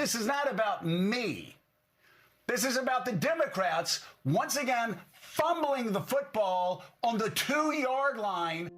this is not about me. This is about the Democrats once again fumbling the football on the 2-yard line.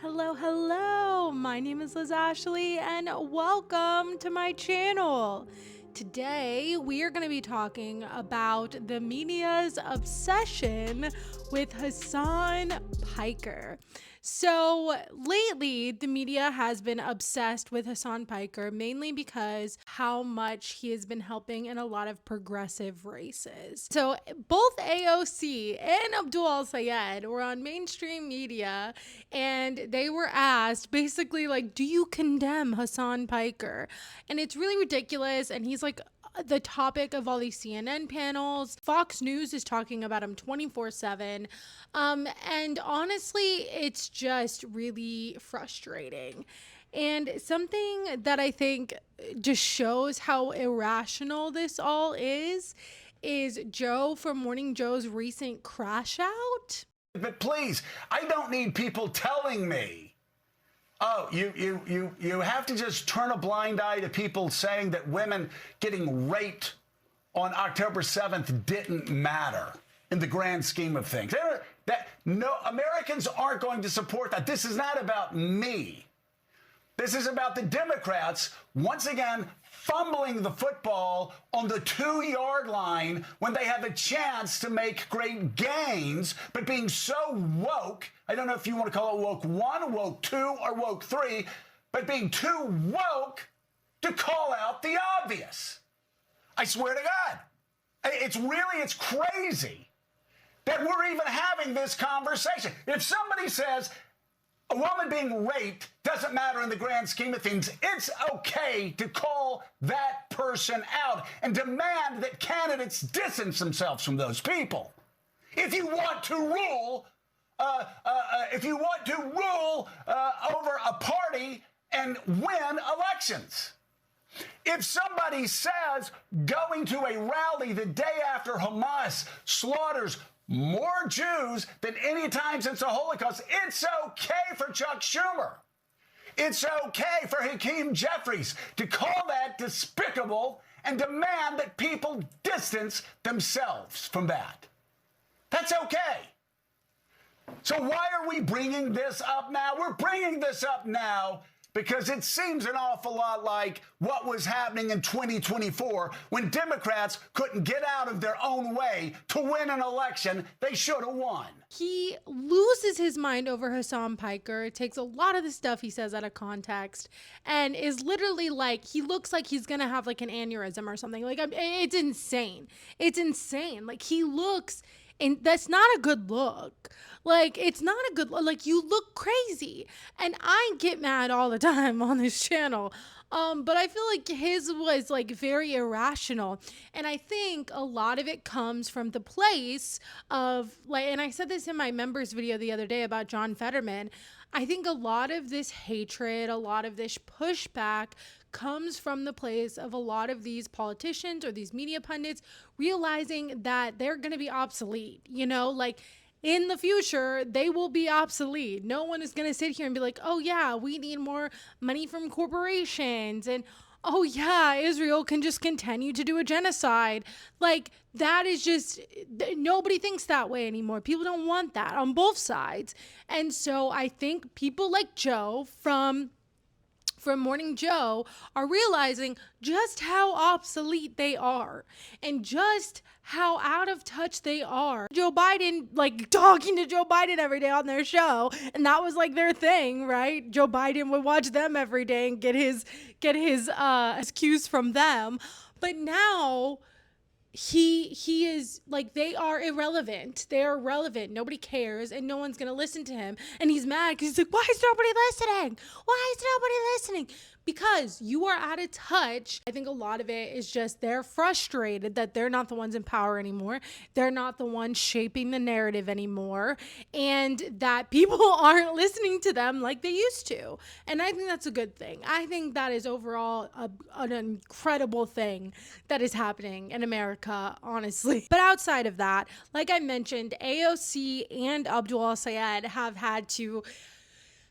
Hello, my name is Ashlee and welcome to my channel. Today we are going to be talking about the media's obsession with Hasan Piker. So lately the media has been obsessed with Hasan Piker mainly because how much he has been helping in a lot of progressive races. So both AOC and Abdul Al-Sayed were on mainstream media and they were asked basically like, do you condemn Hasan Piker? And it's really ridiculous, and he's like the topic of all these CNN panels. Fox News is talking about him 24/7. And honestly, it's just really frustrating. And something that I think just shows how irrational this all is Joe from Morning Joe's recent crash out. But please, I don't need people telling me, oh, you have to just turn a blind eye to people saying that women getting raped on October 7th didn't matter in the grand scheme of things. No, Americans aren't going to support that. This is not about me. This is about the Democrats once again fumbling the football on the 2-yard line when they have a chance to make great gains, but being so woke, I don't know if you want to call it woke 1, woke 2, or woke 3, but being too woke to call out the obvious. I swear to God, it's crazy that we're even having this conversation. If somebody says a woman being raped doesn't matter in the grand scheme of things, it's okay to call that person out and demand that candidates distance themselves from those people. If you want to rule, over a party and win elections. If somebody says going to a rally the day after Hamas slaughters more Jews than any time since the Holocaust, it's okay for Chuck Schumer. It's okay for Hakeem Jeffries to call that despicable and demand that people distance themselves from that. That's okay. So why are we bringing this up now? We're bringing this up now because it seems an awful lot like what was happening in 2024 when Democrats couldn't get out of their own way to win an election they should have won. He loses his mind over Hasan Piker, takes a lot of the stuff he says out of context, and is literally like, he looks like he's gonna have like an aneurysm or something. Like, it's insane. It's insane. Like, he looks, and that's not a good look. Like, it's not a good look. Like, you look crazy. And I get mad all the time on this channel. But I feel like his was like very irrational. And I think a lot of it comes from the place of like, and I said this in my members video the other day about John Fetterman. I think a lot of this hatred, a lot of this pushback comes from the place of a lot of these politicians or these media pundits realizing that they're going to be obsolete, you know, like in the future, they will be obsolete. No one is going to sit here and be like, oh yeah, we need more money from corporations. And oh yeah, Israel can just continue to do a genocide. Like, that is just, nobody thinks that way anymore. People don't want that on both sides. And so I think people like Joe from Morning Joe are realizing just how obsolete they are and just how out of touch they are. Joe Biden, like talking to Joe Biden every day on their show, and that was like their thing, right? Joe Biden would watch them every day and get his cues from them. But now he is like, they are irrelevant. They are irrelevant. Nobody cares, and no one's gonna listen to him. And he's mad because he's like, why is nobody listening? Why is nobody listening? Because you are out of touch. I think a lot of it is just they're frustrated that they're not the ones in power anymore. They're not the ones shaping the narrative anymore, and that people aren't listening to them like they used to. And I think that's a good thing. I think that is overall an incredible thing that is happening in America, honestly. But outside of that, like I mentioned, AOC and Abdul Al-Sayed have had to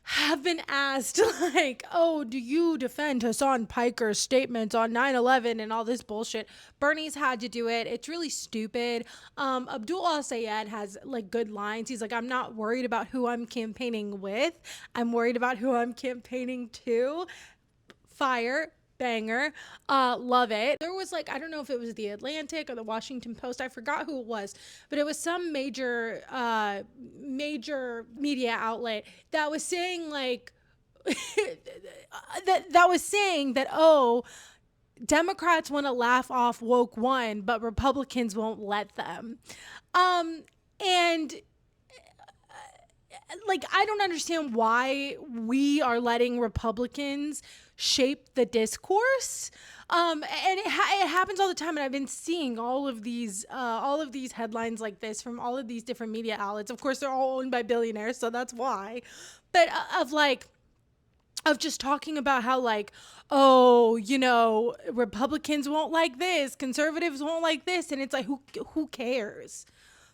have been asked, like, oh, do you defend Hasan Piker's statements on 9/11 and all this bullshit? Bernie's had to do it. It's really stupid. Abdul Al-Sayed has, like, good lines. He's like, I'm not worried about who I'm campaigning with. I'm worried about who I'm campaigning to. Fire. Banger. Love it. There was, like, I don't know if it was the Atlantic or the Washington Post, I forgot who it was, but it was some major media outlet that was saying, like, that was saying that, oh, Democrats want to laugh off woke one, but Republicans won't let them. And like, I don't understand why we are letting Republicans shape the discourse. And it happens all the time. And I've been seeing all of these headlines like this from all of these different media outlets. Of course, they're all owned by billionaires, so that's why. But of just talking about how, like, oh, you know, Republicans won't like this, conservatives won't like this. And it's like, who cares?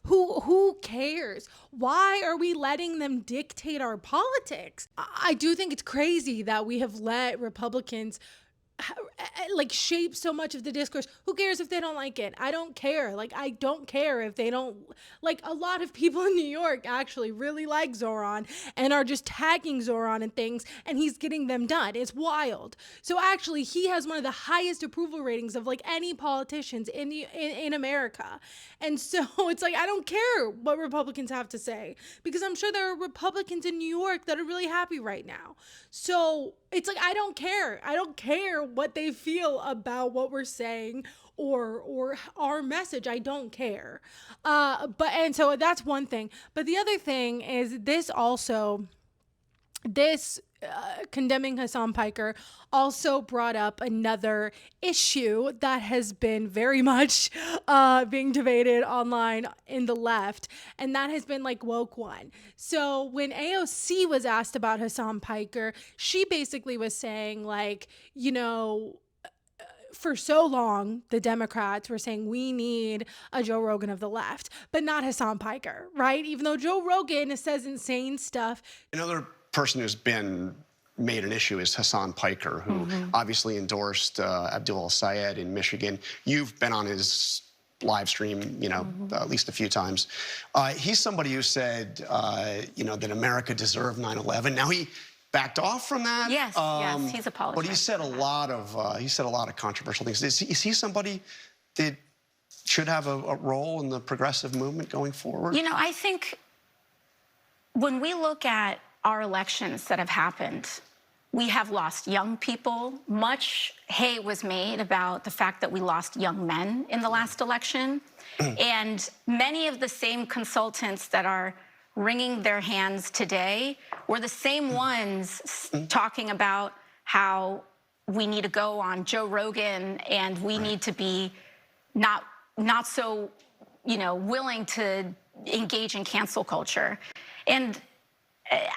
Who cares? Why are we letting them dictate our politics? I do think it's crazy that we have let Republicans like shape so much of the discourse. Who cares if they don't like it? I don't care. Like, I don't care if they don't like. A lot of people in New York actually really like Zoran and are just tagging Zoran and things, and he's getting them done. It's wild. So actually, he has one of the highest approval ratings of, like, any politicians in America. And so it's like, I don't care what Republicans have to say, because I'm sure there are Republicans in New York that are really happy right now. So it's like, I don't care. I don't care what they feel about what we're saying or our message. I don't care. And so that's one thing. But the other thing is this condemning Hasan Piker also brought up another issue that has been very much being debated online in the left, and that has been, like, woke one. So when AOC was asked about Hasan Piker, she basically was saying, like, you know, for so long, the Democrats were saying we need a Joe Rogan of the left, but not Hasan Piker, right? Even though Joe Rogan says insane stuff. Another person who's been made an issue is Hasan Piker, who obviously endorsed Abdul Al-Sayed in Michigan. You've been on his live stream, you know, at least a few times. He's somebody who said, you know, that America deserved 9/11. Now, he backed off from that. Yes, yes, he's apologized. But he said a lot of controversial things. Is he somebody that should have a role in the progressive movement going forward? You know, I think when we look at our elections that have happened, we have lost young people. Much hay was made about the fact that we lost young men in the last election. And many of the same consultants that are wringing their hands today were the same ones talking about how we need to go on Joe Rogan and we need to be not so, you know, willing to engage in cancel culture. And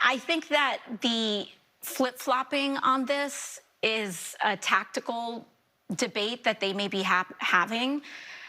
I think that the flip-flopping on this is a tactical debate that they may be having.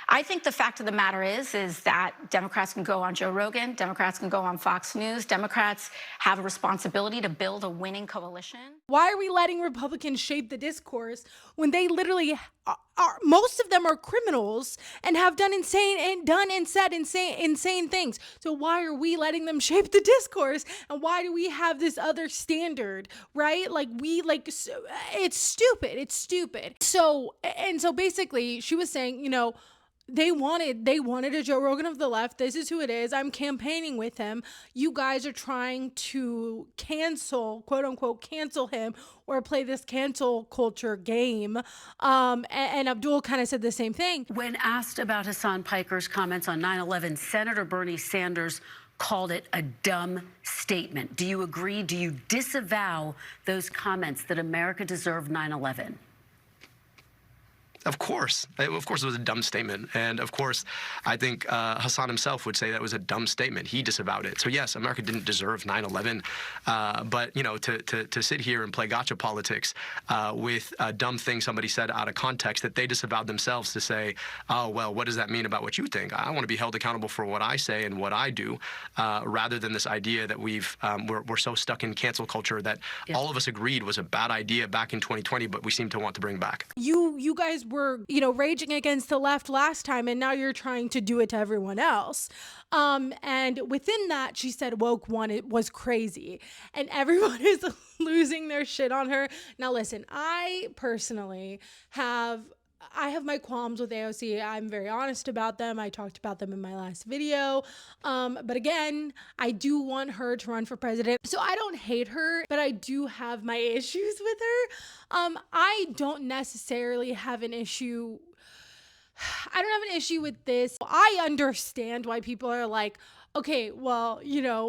I think the fact of the matter is that Democrats can go on Joe Rogan, Democrats can go on Fox News, Democrats have a responsibility to build a winning coalition. Why are we letting Republicans shape the discourse when they literally are, most of them are criminals and have done and said insane things? So why are we letting them shape the discourse? And why do we have this other standard, right? Like, it's stupid. It's stupid. So basically she was saying, you know, they wanted a Joe Rogan of the left. This is who it is. I'm campaigning with him. You guys are trying to cancel, quote unquote, cancel him or play this cancel culture game. And Abdul kind of said the same thing. When asked about Hasan Piker's comments on 9/11, Senator Bernie Sanders called it a dumb statement. Do you agree? Do you disavow those comments that America deserved 9/11? Of course it was a dumb statement, and of course, I think Hasan himself would say that was a dumb statement. He disavowed it. So yes, America didn't deserve 9/11, but to sit here and play gotcha politics with a dumb thing somebody said out of context that they disavowed themselves to say, oh well, what does that mean about what you think? I want to be held accountable for what I say and what I do, rather than this idea that we're so stuck in cancel culture that all of us agreed was a bad idea back in 2020, but we seem to want to bring back. You guys were, raging against the left last time, and now you're trying to do it to everyone else. And within that, she said woke one, it was crazy. And everyone is losing their shit on her. Now, listen, I personally have my qualms with AOC. I'm very honest about them. I talked about them in my last video. But again, I do want her to run for president. So I don't hate her, but I do have my issues with her. I don't necessarily have an issue. I don't have an issue with this. I understand why people are like, okay, well,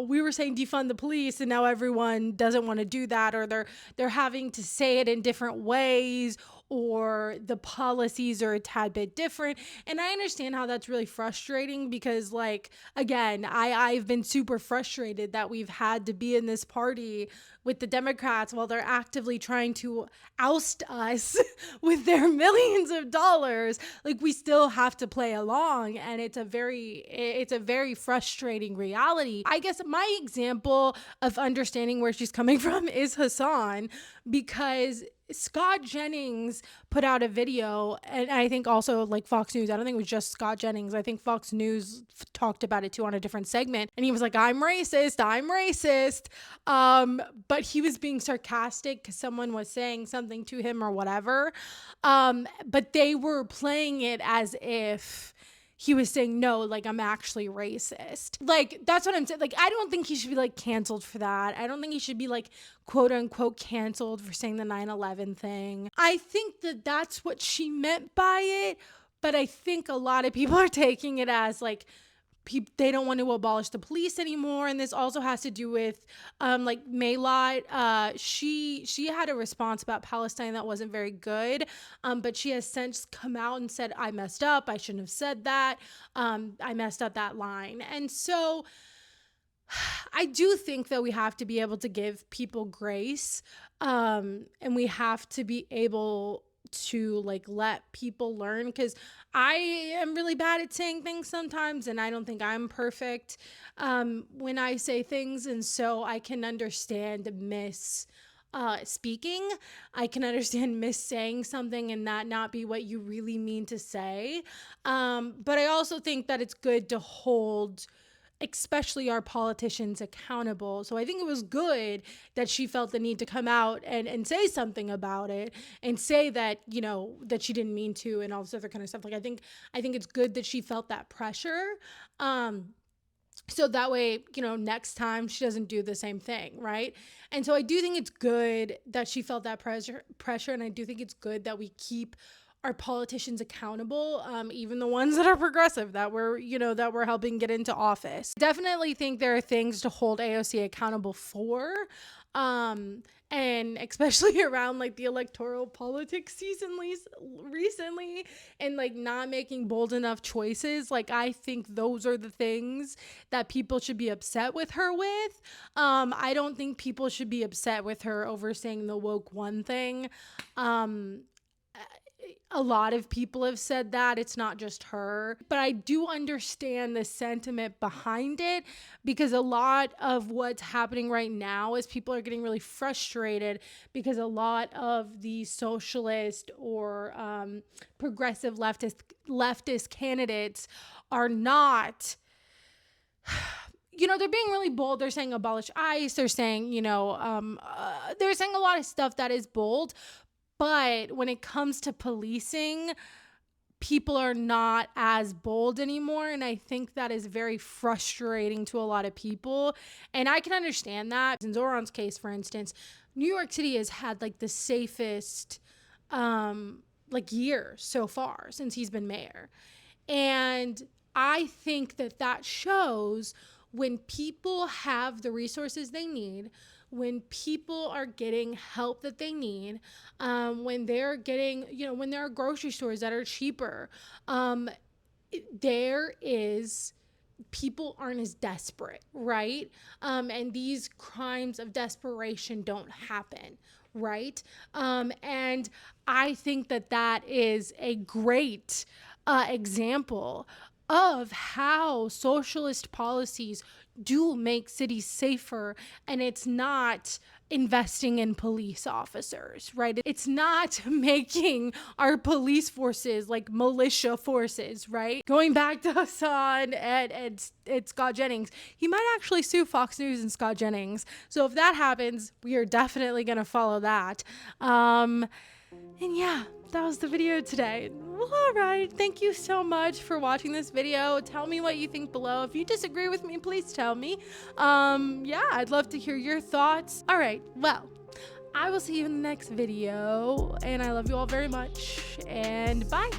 we were saying defund the police and now everyone doesn't want to do that, or they're having to say it in different ways, or the policies are a tad bit different. And I understand how that's really frustrating because, like, again, I've been super frustrated that we've had to be in this party with the Democrats while they're actively trying to oust us with their millions of dollars. Like, we still have to play along, and it's a very frustrating reality. I guess my example of understanding where she's coming from is Hasan, because Scott Jennings put out a video, and I think also like Fox News. I don't think it was just Scott Jennings. I think Fox News talked about it too on a different segment. And he was like, I'm racist. But he was being sarcastic because someone was saying something to him or whatever. But they were playing it as if he was saying, no, like, I'm actually racist. Like, that's what I'm saying. Like, I don't think he should be, like, canceled for that. I don't think he should be, like, quote unquote canceled for saying the 9/11 thing. I think that that's what she meant by it. But I think a lot of people are taking it as, like, they don't want to abolish the police anymore. And this also has to do with like Maylot. She had a response about Palestine that wasn't very good, but she has since come out and said, I messed up, I shouldn't have said that, I messed up that line. And so I do think that we have to be able to give people grace, and we have to be able to, like, let people learn, because I am really bad at saying things sometimes, and I don't think I'm perfect when I say things. And so I can understand speaking. I can understand saying something and that not be what you really mean to say. But I also think that it's good to hold especially our politicians accountable. So I think it was good that she felt the need to come out and say something about it, and say that, that she didn't mean to, and all this other kind of stuff. Like, I think it's good that she felt that pressure. So that way, next time she doesn't do the same thing, right? And so I do think it's good that she felt that pressure, and I do think it's good that we keep our politicians accountable, even the ones that are progressive, that we're helping get into office. Definitely think there are things to hold AOC accountable for, and especially around, like, the electoral politics season recently, and, like, not making bold enough choices. Like, I think those are the things that people should be upset with her with. I don't think people should be upset with her over saying the woke one thing. A lot of people have said that. It's not just her. But I do understand the sentiment behind it, because a lot of what's happening right now is people are getting really frustrated because a lot of the socialist or progressive leftist candidates are not... they're being really bold. They're saying abolish ICE. They're saying, they're saying a lot of stuff that is bold. But when it comes to policing, people are not as bold anymore. And I think that is very frustrating to a lot of people. And I can understand that. In Zoran's case, for instance, New York City has had, like, the safest year so far since he's been mayor. And I think that shows when people have the resources they need, when people are getting help that they need, when they're getting, when there are grocery stores that are cheaper, people aren't as desperate, right? And these crimes of desperation don't happen, right? And I think that is a great example of how socialist policies do make cities safer, and it's not investing in police officers, right? It's not making our police forces like militia forces, right? Going back to Hasan and Scott Jennings, he might actually sue Fox News and Scott Jennings. So if that happens, we are definitely going to follow that. And yeah, that was the video today. Well, all right. Thank you so much for watching this video. Tell me what you think below. If you disagree with me, please tell me. Yeah, I'd love to hear your thoughts. All right. Well, I will see you in the next video, and I love you all very much, and bye.